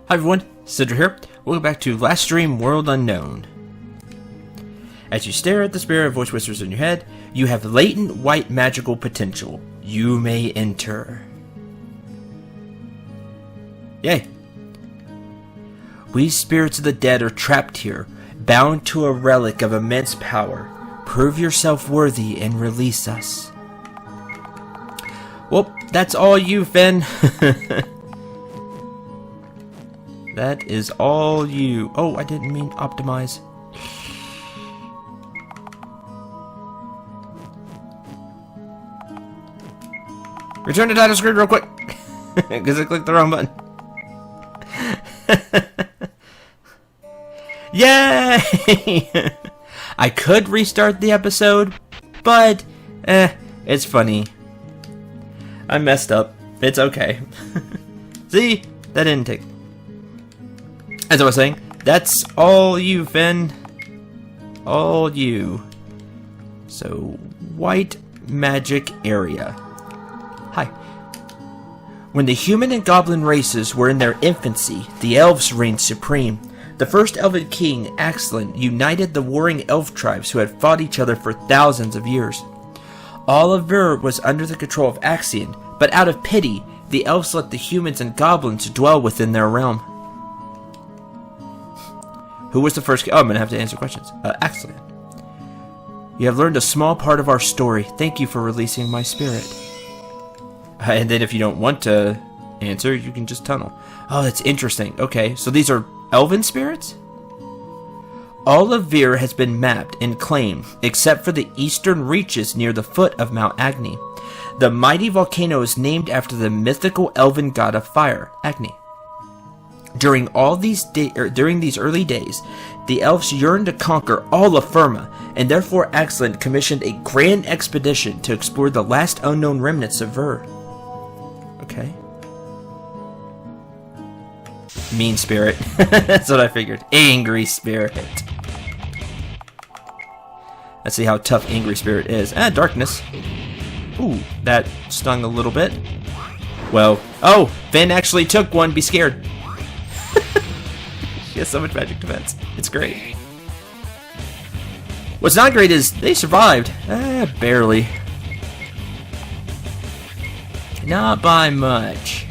Hi everyone, Cendril here. Welcome back to Last Stream World Unknown. As you stare at the spirit of voice whispers in your head, you have latent white magical potential. You may enter. Yay. We spirits of the dead are trapped here, bound to a relic of immense power. Prove yourself worthy and release us. Well, that's all you, Finn. That is all you. Oh, I didn't mean optimize. Return to title screen real quick. Because I clicked the wrong button. Yay! I could restart the episode, but it's funny. I messed up. It's okay. See? That didn't take... As I was saying, that's all you, Finn. All you. So, white magic area. Hi. When the human and goblin races were in their infancy, the elves reigned supreme. The first elven king, Axlin, united the warring elf tribes who had fought each other for thousands of years. All of Vir was under the control of Axion, but out of pity, the elves let the humans and goblins dwell within their realm. Who was the first? Oh, I'm going to have to answer questions. Axlin. You have learned a small part of our story. Thank you for releasing my spirit. And then if you don't want to answer, you can just tunnel. Oh, that's interesting. Okay, so these are elven spirits? All of Vir has been mapped and claimed, except for the eastern reaches near the foot of Mount Agni. The mighty volcano is named after the mythical elven god of fire, Agni. During these early days, the elves yearned to conquer all of Firma, and therefore Axlin commissioned a grand expedition to explore the last unknown remnants of Vir. Okay. Mean spirit. That's what I figured. Angry spirit. Let's see how tough angry spirit is. Darkness. Ooh, that stung a little bit. Well, oh, Finn actually took one. Be scared. He has so much magic defense. It's great. What's not great is they survived. Barely. Not by much.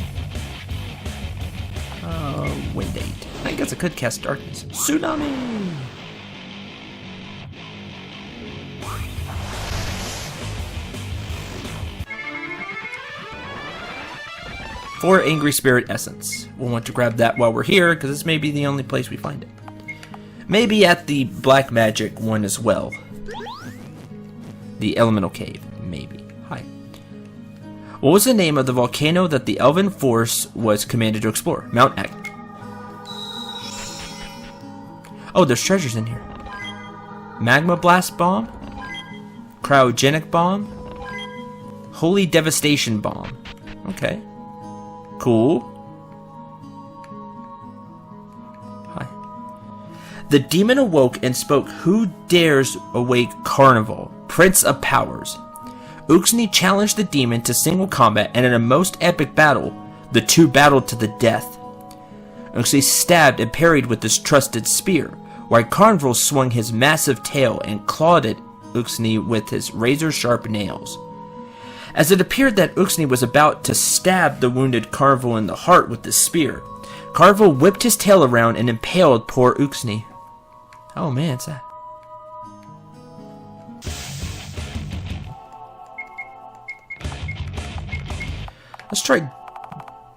Wind 8. I guess I could cast darkness. Tsunami! For Angry Spirit Essence. We'll want to grab that while we're here, because this may be the only place we find it. Maybe at the Black Magic one as well. The Elemental Cave. Maybe. Hi. What was the name of the volcano that the Elven Force was commanded to explore? Mount Agni. Oh, there's treasures in here. Magma Blast Bomb. Cryogenic Bomb. Holy Devastation Bomb. Okay. Cool. Hi. The demon awoke and spoke, "Who dares awake Carnival, Prince of Powers?" Uxni challenged the demon to single combat, and in a most epic battle, the two battled to the death. Uxni stabbed and parried with his trusted spear, while Carnival swung his massive tail and clawed at Uxni with his razor-sharp nails. As it appeared that Uxni was about to stab the wounded Carnival in the heart with the spear, Carnival whipped his tail around and impaled poor Uxni. Oh man, it's that. Let's try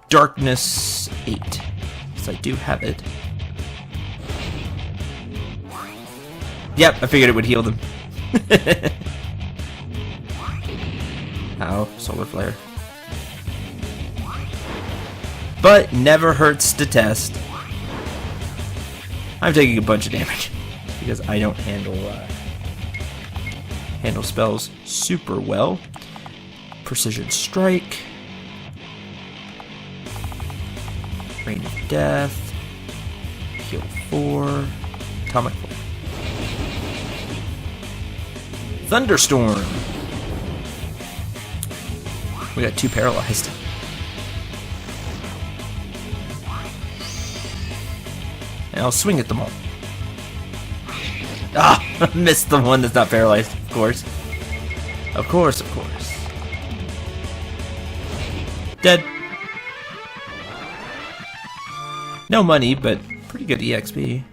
Darkness 8, because I do have it. Yep, I figured it would heal them. Ow, solar flare. But never hurts to test. I'm taking a bunch of damage because I don't handle spells super well. Precision strike. Rain of Death. Heal 4. Atomic Flare. Thunderstorm. We got 2 paralyzed. And I'll swing at them all. Ah! Missed the one that's not paralyzed, of course. Of course, of course. Dead. No money, but pretty good EXP.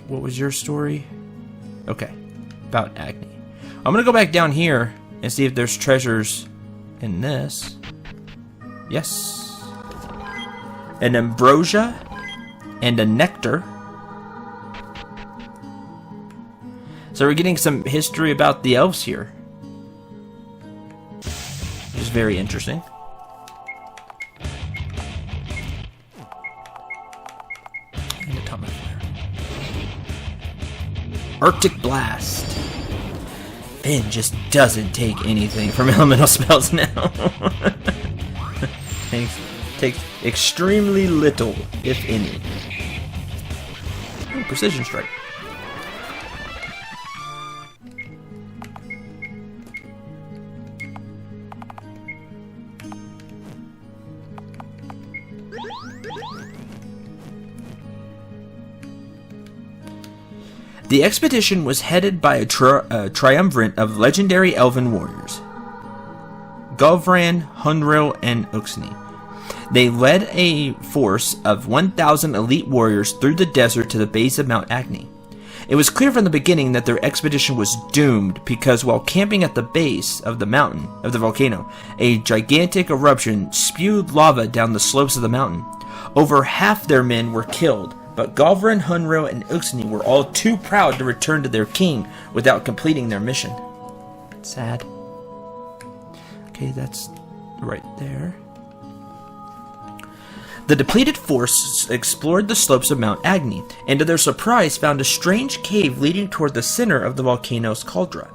What was your story? Okay, about Agni. I'm gonna go back down here and see if there's treasures in this. Yes. An ambrosia and a nectar. So we're getting some history about the elves here. Which is very interesting. And atomic flare. Arctic Blast. Finn just doesn't take anything from elemental spells now. Takes extremely little, if any. Ooh, Precision Strike. The expedition was headed by a triumvirate of legendary elven warriors, Gulvran, Cendril, and Uxni. They led a force of 1,000 elite warriors through the desert to the base of Mount Agni. It was clear from the beginning that their expedition was doomed because while camping at the base of the volcano, a gigantic eruption spewed lava down the slopes of the mountain. Over half their men were killed, but Gulvran, Cendril, and Uxni were all too proud to return to their king without completing their mission. Sad. Okay, that's right there. The depleted force explored the slopes of Mount Agni, and to their surprise found a strange cave leading toward the center of the volcano's cauldron.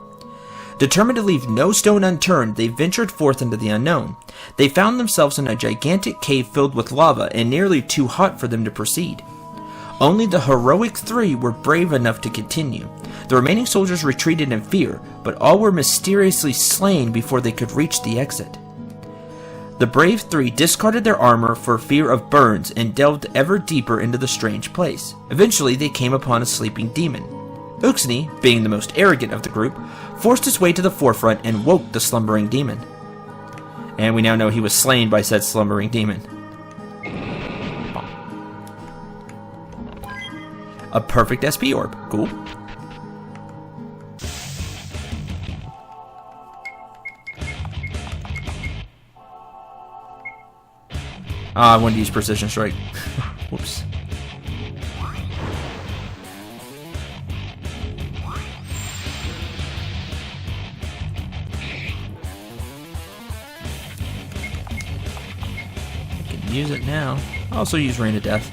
Determined to leave no stone unturned, they ventured forth into the unknown. They found themselves in a gigantic cave filled with lava and nearly too hot for them to proceed. Only the heroic three were brave enough to continue. The remaining soldiers retreated in fear, but all were mysteriously slain before they could reach the exit. The brave three discarded their armor for fear of burns and delved ever deeper into the strange place. Eventually, they came upon a sleeping demon. Uxni, being the most arrogant of the group, forced his way to the forefront and woke the slumbering demon. And we now know he was slain by said slumbering demon. A perfect SP orb. Cool. I wanted to use Precision Strike. Whoops. I can use it now. I'll also use Rain of Death.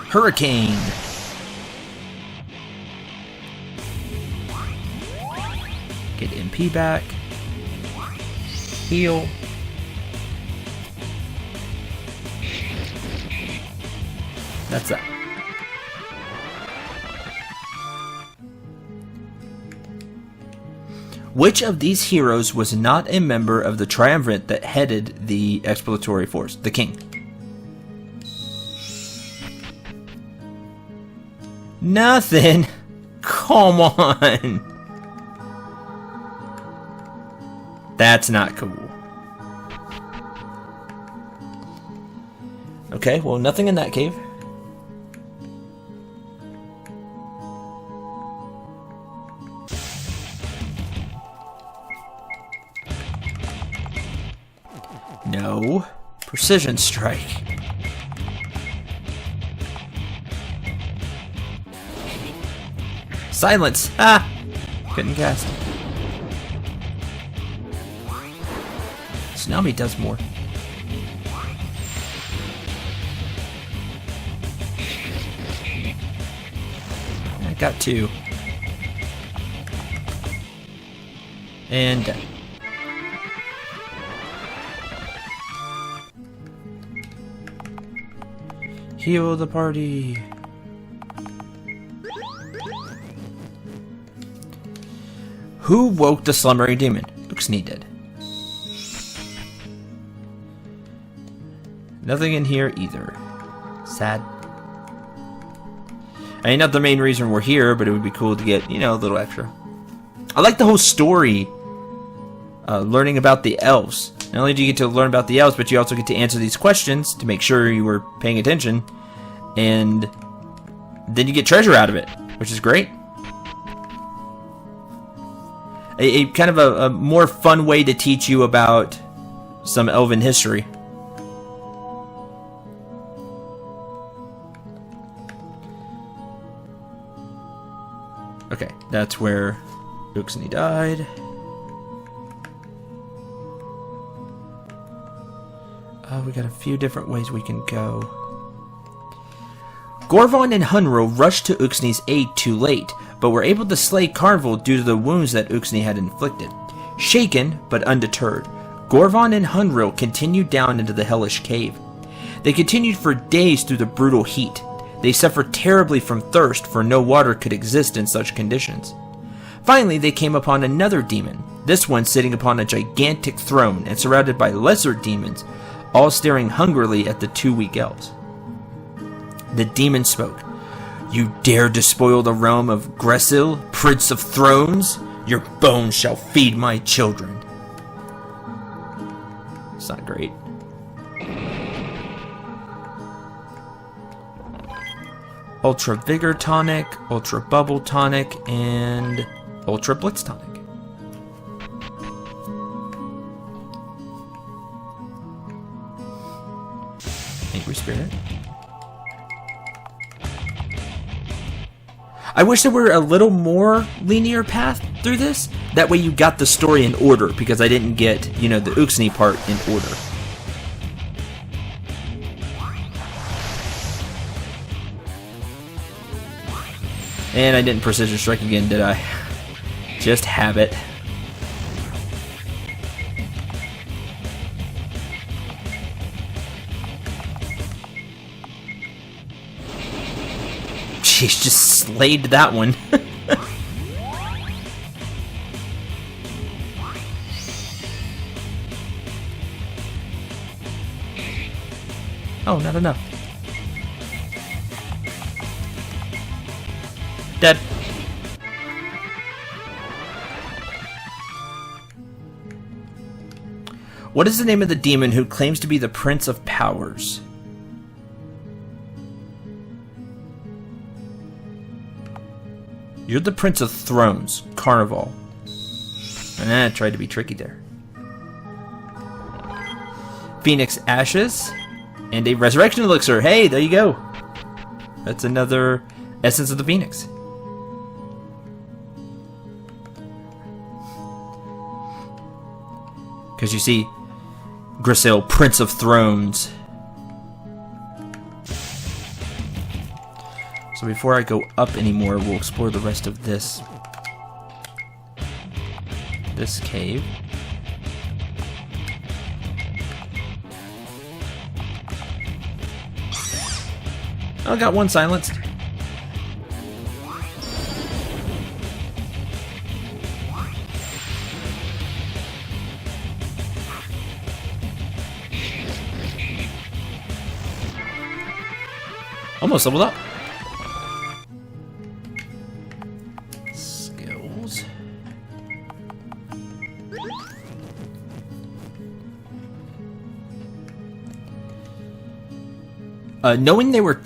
Hurricane. Get MP back. Heal. That's that. Which of these heroes was not a member of the triumvirate that headed the exploratory force? The king. Nothing. Come on. That's not cool. Okay, well, nothing in that cave. No. Precision Strike. Silence! Ah! Couldn't cast. Tsunami does more. I got two. And dead. Heal the party. Who woke the slumbering demon? Uxni did. Nothing in here either. Sad. I mean, not the main reason we're here, but it would be cool to get, a little extra. I like the whole story, learning about the elves. Not only do you get to learn about the elves, but you also get to answer these questions to make sure you were paying attention. And then you get treasure out of it, which is great. A kind of a more fun way to teach you about some elven history. Okay, that's where Uxni died. We got a few different ways we can go. Gorvon and Hunril rushed to Uxni's aid too late, but were able to slay Carnival due to the wounds that Uxni had inflicted. Shaken, but undeterred, Gorvon and Hunril continued down into the hellish cave. They continued for days through the brutal heat. They suffered terribly from thirst, for no water could exist in such conditions. Finally, they came upon another demon, this one sitting upon a gigantic throne and surrounded by lesser demons, all staring hungrily at the two weak elves. The demon spoke. "You dare despoil the realm of Cendril, Prince of Thrones? Your bones shall feed my children." It's not great. Ultra Vigor Tonic, Ultra Bubble Tonic, and Ultra Blitz Tonic. Angry Spirit. I wish there were a little more linear path through this. That way you got the story in order, because I didn't get, the Uxni part in order. And I didn't Precision Strike again, did I? Just habit. She's just slayed that one. Oh, not enough. Dead. What is the name of the demon who claims to be the Prince of Powers? You're the Prince of Thrones, Carnival. I tried to be tricky there. Phoenix Ashes and a Resurrection Elixir. Hey, there you go. That's another Essence of the Phoenix. Because you see, Cendril, Prince of Thrones. So before I go up anymore, we'll explore the rest of this cave. I got one silenced. Almost leveled up. Skills. Knowing they were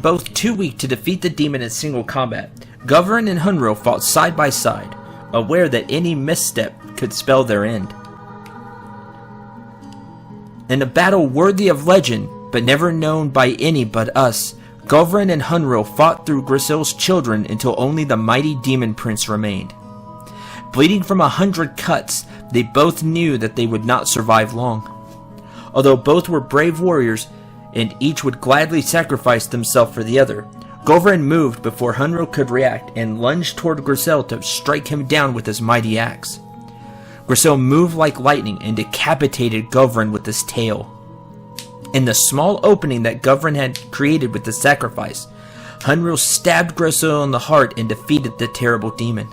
both too weak to defeat the demon in single combat, Govern and Hunril fought side by side, aware that any misstep could spell their end. In a battle worthy of legend, but never known by any but us, Govern and Hunril fought through Cendril's children until only the mighty demon prince remained. Bleeding from 100 cuts, they both knew that they would not survive long. Although both were brave warriors, and each would gladly sacrifice themselves for the other, Govern moved before Hunril could react and lunged toward Cendril to strike him down with his mighty axe. Cendril moved like lightning and decapitated Govern with his tail. In the small opening that Govern had created with the sacrifice, Hunril stabbed Cendril in the heart and defeated the terrible demon.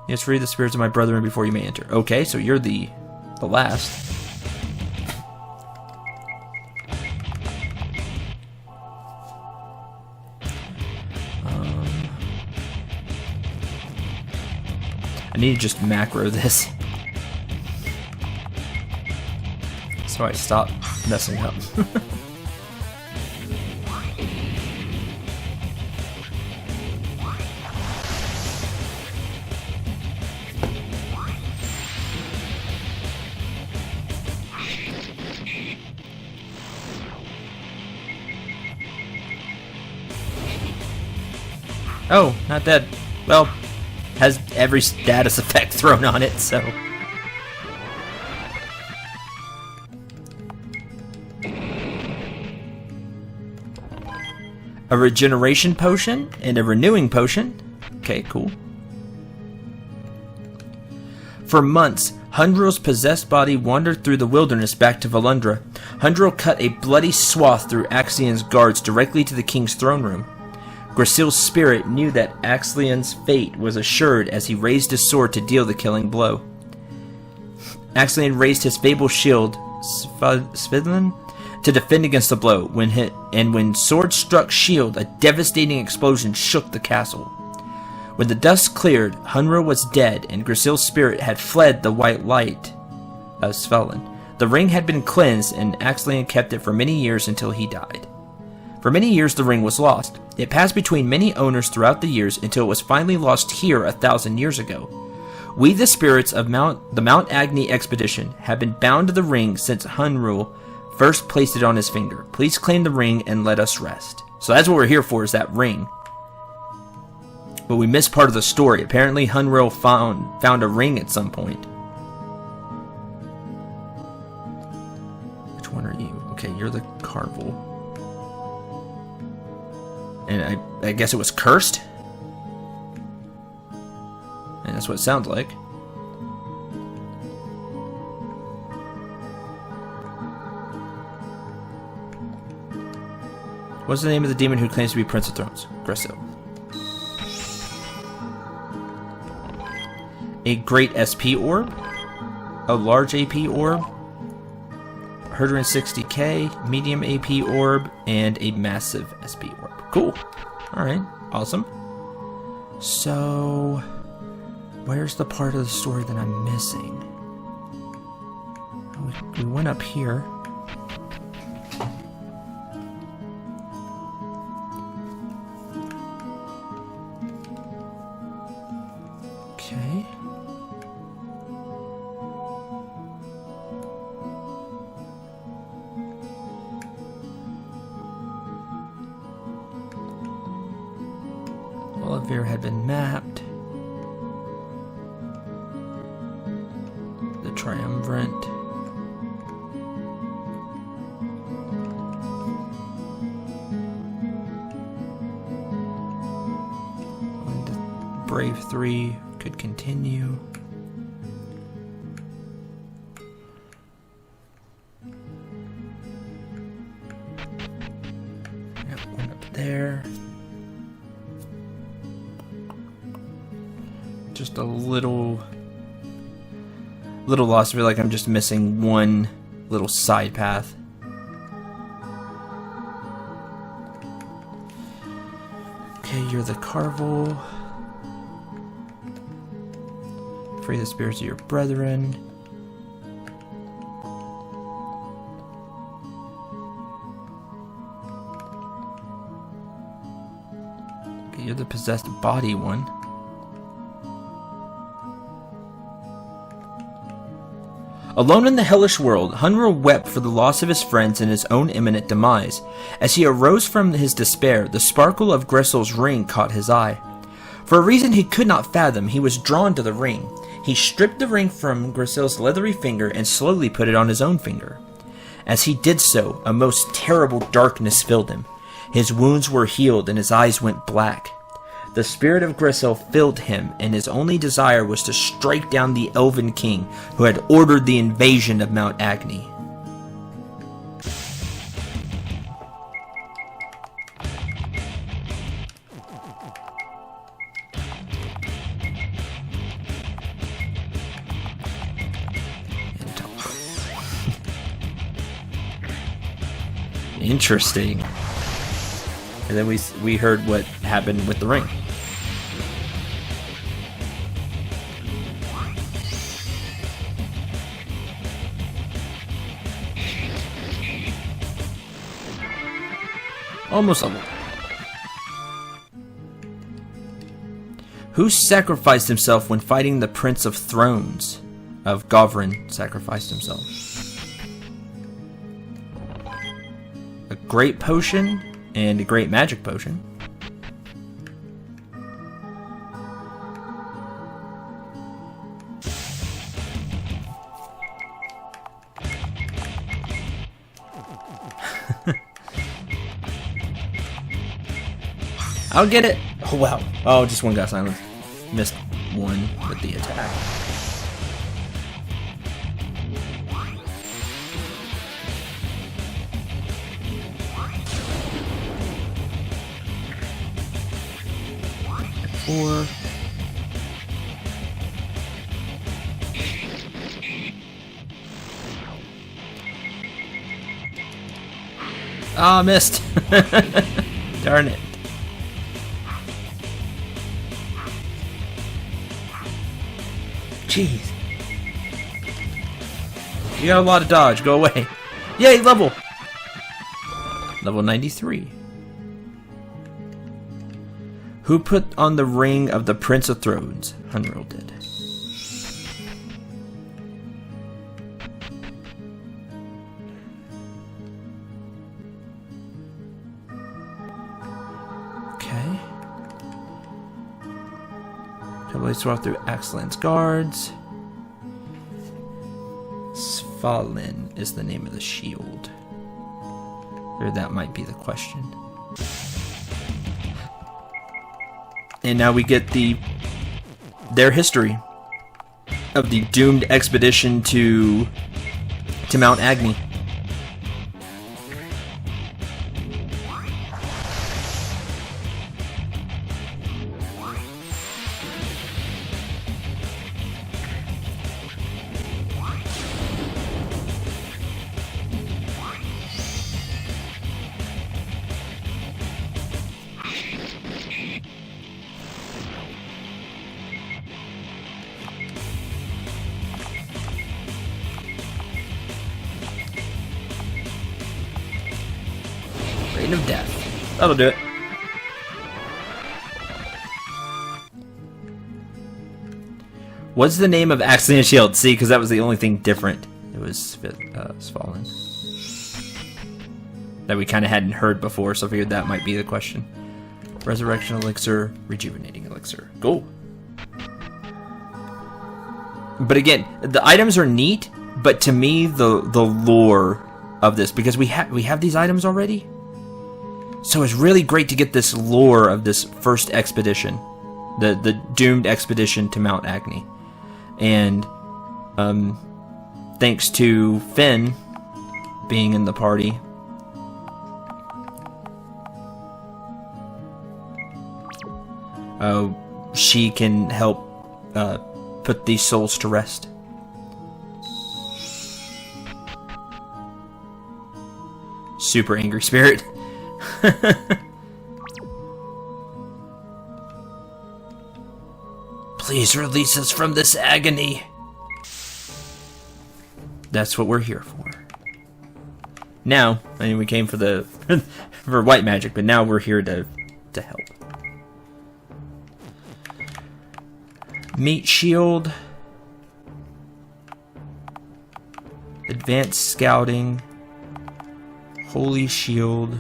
Yes, free the spirits of my brethren before you may enter. Okay, so you're the last. I need to just macro this so I stop messing up. Oh, not dead. Well, has every status effect thrown on it, so... A regeneration potion and a renewing potion. Okay, cool. For months, Cendril's possessed body wandered through the wilderness back to Valundra. Cendril cut a bloody swath through Axion's guards directly to the king's throne room. Grisel's spirit knew that Axion's fate was assured as he raised his sword to deal the killing blow. Axion raised his fabled shield, Svidlin, to defend against the blow. When sword struck shield, a devastating explosion shook the castle. When the dust cleared, Cendril was dead, and Grisel's spirit had fled the white light of Svedlin. The ring had been cleansed, and Axion kept it for many years until he died. For many years the ring was lost. It passed between many owners throughout the years until it was finally lost here 1,000 years ago. We, the spirits of the Mount Agni expedition, have been bound to the ring since Cendril first placed it on his finger. Please claim the ring and let us rest. So that's what we're here for, is that ring. But we missed part of the story. Apparently Cendril found a ring at some point. Which one are you? Okay, you're the Carvel. And I guess it was cursed? And that's what it sounds like. What's the name of the demon who claims to be Prince of Thrones? Grisel. A great SP orb. A large AP orb. 160k, medium AP orb, and a massive SP orb. Cool. Alright, awesome. So, where's the part of the story that I'm missing? We went up here. Okay. Olivier had been mapped. The Triumvirate. And the Brave 3 could continue. Yep, one up there. Just a little lost. I feel like I'm just missing one little side path. Okay, you're the Carvel. Free the spirits of your brethren. Okay, you're the possessed body one. Alone in the hellish world, Cendril wept for the loss of his friends and his own imminent demise. As he arose from his despair, the sparkle of Grisel's ring caught his eye. For a reason he could not fathom, he was drawn to the ring. He stripped the ring from Grisel's leathery finger and slowly put it on his own finger. As he did so, a most terrible darkness filled him. His wounds were healed and his eyes went black. The spirit of Grisel filled him, and his only desire was to strike down the Elven King who had ordered the invasion of Mount Agni. Interesting. And then we heard what happened with the ring. Almost level. Who sacrificed himself when fighting the Prince of Thrones? Of Govrin sacrificed himself. A great potion and a great magic potion. I'll get it. Oh wow. Oh, just one got silenced. Missed one with the attack. Four. Ah, missed. Darn it. Jeez. You got a lot of dodge. Go away. Yay, level. Level 93. Who put on the ring of the Prince of Thrones? Cendril did. Okay. Heavily swap through Axeland's guards. Svalin is the name of the shield. Or that might be the question. And now we get their history of the doomed expedition to Mount Agni. Rain of Death. That'll do it. What's the name of Axeland Shield? See, because that was the only thing different. It was Svalin. That we kind of hadn't heard before, so I figured that might be the question. Resurrection Elixir, Rejuvenating Elixir. Go! But again, the items are neat, but to me, the lore of this, because we have these items already, so it's really great to get this lore of this first expedition, the doomed expedition to Mount Agni, and thanks to Finn being in the party, she can help put these souls to rest. Super angry spirit. Please release us from this agony. That's what we're here for. Now, I mean, we came for the for white magic, but now we're here to help. Meat shield. Advanced scouting. Holy shield.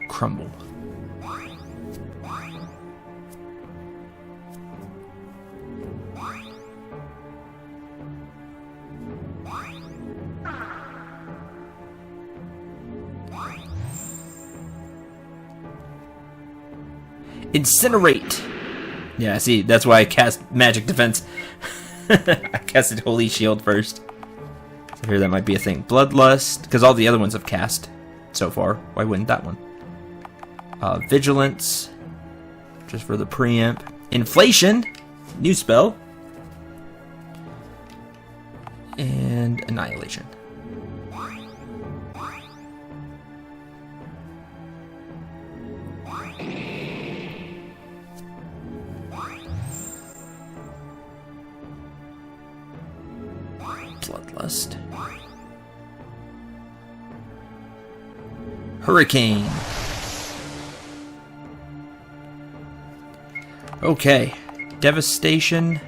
Crumble. Incinerate. Yeah, see, that's why I cast Magic Defense. I casted Holy Shield first. So here that might be a thing. Bloodlust, because all the other ones have cast so far. Why wouldn't that one? Vigilance, just for the preamp. Inflation, new spell. and Annihilation. Bloodlust. Hurricane. Okay. Devastation.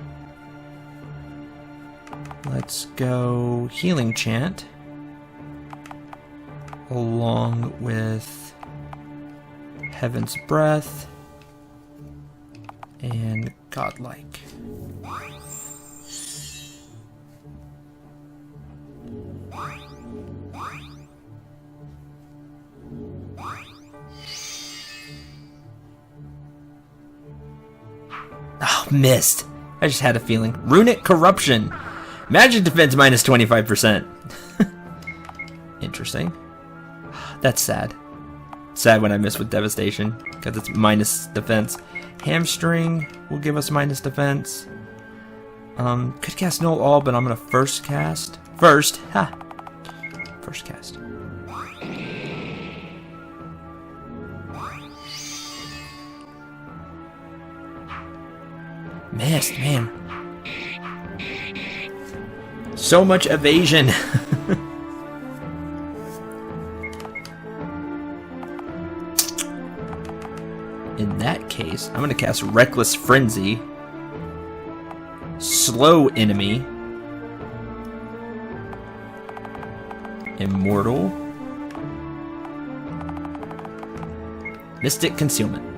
Let's go Healing Chant. Along with Heaven's Breath. And Godlike. Oh, missed. I just had a feeling. Runic Corruption. Magic defense minus 25%. Interesting. That's sad. Sad when I miss with Devastation, because it's minus defense. Hamstring will give us minus defense. Could cast Null All, but I'm going to first cast. First cast. Missed, man. So much evasion. In that case, I'm going to cast Reckless Frenzy. Slow Enemy. Immortal. Mystic Concealment.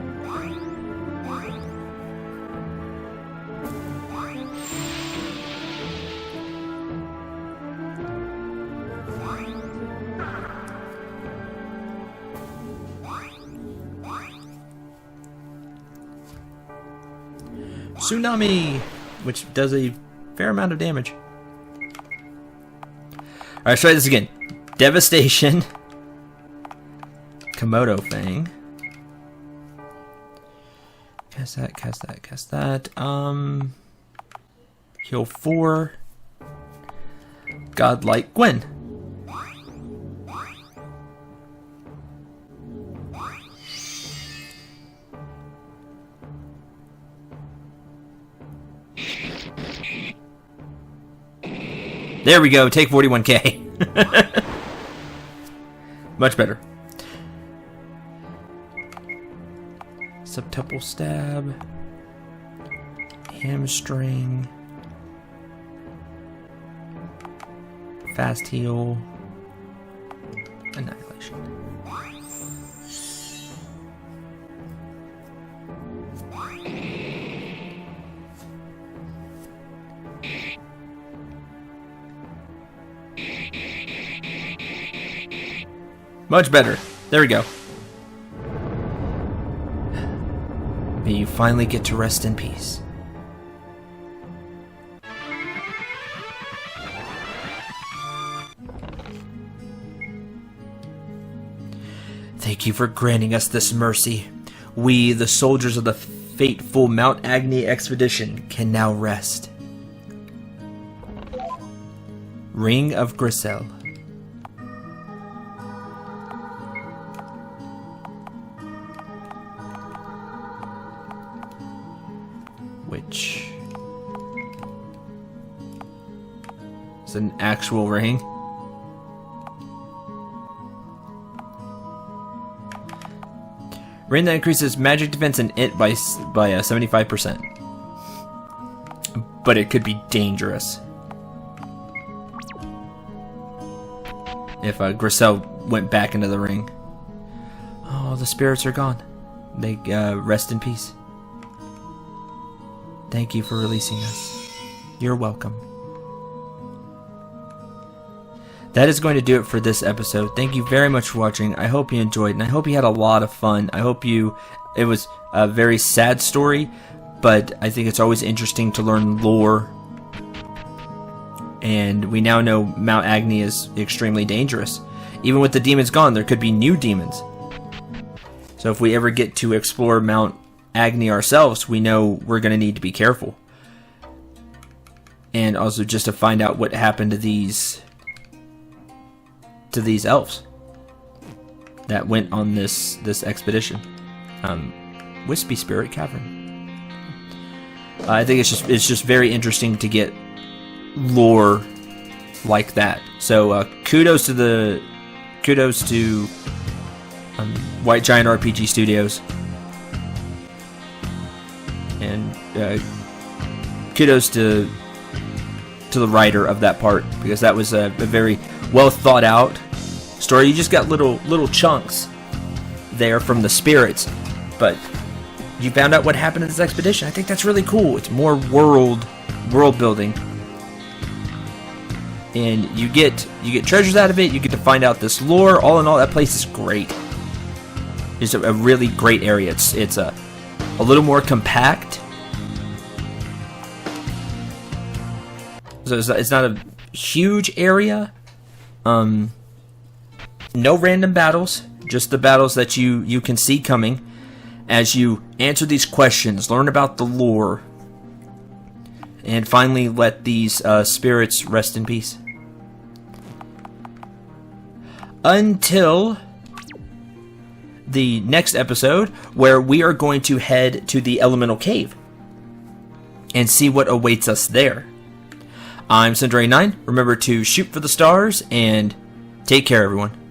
Tsunami, which does a fair amount of damage. Alright, let's try this again. Devastation. Komodo Fang. Cast that. Heal 4. Godlike Gwen. There we go, take 41k. Much better. Septuple Stab. Hamstring. Fast Heal. Annihilation. Much better. There we go. May you finally get to rest in peace. Thank you for granting us this mercy. We, the soldiers of the fateful Mount Agni expedition, can now rest. Ring of Grisel. Which is an actual ring. Ring that increases magic defense and it by 75%. But it could be dangerous. If Grisel went back into the ring. Oh, the spirits are gone. They rest in peace. Thank you for releasing us. You're welcome. That is going to do it for this episode. Thank you very much for watching. I hope you enjoyed, and I hope you had a lot of fun. I hope it was a very sad story, but I think it's always interesting to learn lore. And we now know Mount Agni is extremely dangerous. Even with the demons gone, there could be new demons. So if we ever get to explore Mount Agni ourselves, we know we're going to need to be careful. and also just to find out what happened to these elves that went on this expedition. Wispy Spirit Cavern. I think it's just very interesting to get lore like that. So kudos to White Giant RPG Studios, and kudos to the writer of that part, because that was a very well thought out story. You just got little chunks there from the spirits, but you found out what happened in this expedition. I think that's really cool. It's more world building, and you get treasures out of it. You get to find out this lore. All in all, that place is great. It's a really great area. It's a little more compact. So it's not a huge area. No random battles, just the battles that you can see coming as you answer these questions, learn about the lore, and finally let these spirits rest in peace. Until the next episode, where we are going to head to the Elemental Cave and see what awaits us there. I'm Cendril 9. Remember to shoot for the stars and take care, everyone.